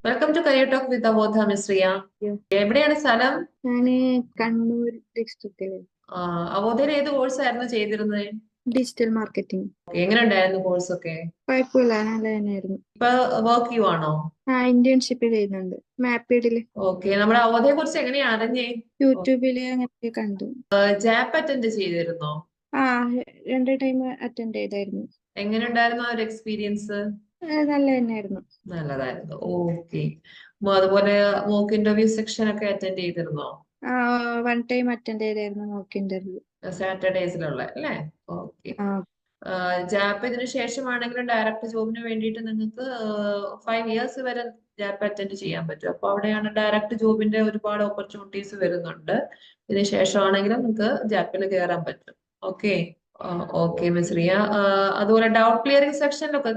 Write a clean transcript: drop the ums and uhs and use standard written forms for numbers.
Welcome to career talk with Avodha miss Riya. എവിടെയാണ് സ്ഥലം? ഞാന് കണ്ണൂർ ഡിസ്ട്രിക്റ്റില് അവോധയിൽ ഏത് കോഴ്സ് ആയിരുന്നു ചെയ്തിരുന്നത്? Digital marketing. എങ്ങനെ ഉണ്ടായിരുന്നു കോഴ്സ് ഒക്കെ? കുഴപ്പമില്ല, നല്ല തന്നെയായിരുന്നു. ഇപ്പൊ വർക്ക് ചെയ്യുവാണോ? ഇന്റേൺഷിപ്പ് ചെയ്യുന്നുണ്ട് മാപ്പീഡില്. ഓക്കെ, നമ്മുടെ അവോധയെ കുറിച്ച് എങ്ങനെയാ അറിഞ്ഞേ? യൂട്യൂബില് അങ്ങനെയൊക്കെ കണ്ടു. ജാപ്പ് അറ്റൻഡ് ചെയ്തിരുന്നോ? ആ 2 ടൈം അറ്റൻഡ് ചെയ്തായിരുന്നു. എങ്ങനെ ഉണ്ടായിരുന്നു ആ ഒരു എക്സ്പീരിയൻസ്? നല്ല തന്നെയായിരുന്നു. നല്ലതായിരുന്നു. ഓക്കെ. അതുപോലെ മോക്ക് ഇന്റർവ്യൂ സെക്ഷൻ ഒക്കെ അറ്റൻഡ് ചെയ്തിരുന്നോ? 1 ടൈം അറ്റൻഡ് ചെയ്തായിരുന്നു മോക്ക് ഇന്റർവ്യൂ. സാറ്റർഡേസിലുള്ള അല്ലേ? ഓക്കെ. ജാപ്പ് ഇതിന് ശേഷമാണെങ്കിലും ഡയറക്റ്റ് ജോബിന് വേണ്ടിയിട്ട് നിങ്ങൾക്ക് 5 ഇയേഴ്സ് വരെ ജാപ്പ് അറ്റൻഡ് ചെയ്യാൻ പറ്റും. അപ്പൊ അവിടെയാണ് ഡയറക്റ്റ് ജോബിന്റെ ഒരുപാട് ഓപ്പർച്യൂണിറ്റീസ് വരുന്നുണ്ട്. ഇതിന് ശേഷമാണെങ്കിലും നിങ്ങൾക്ക് ജാപ്പിൽ കയറാൻ പറ്റും. ഓക്കെ. Okay miss Riya. അതുപോലെ ഡൗട്ട് ക്ലിയറിംഗ് സെക്ഷനിലൊക്കെ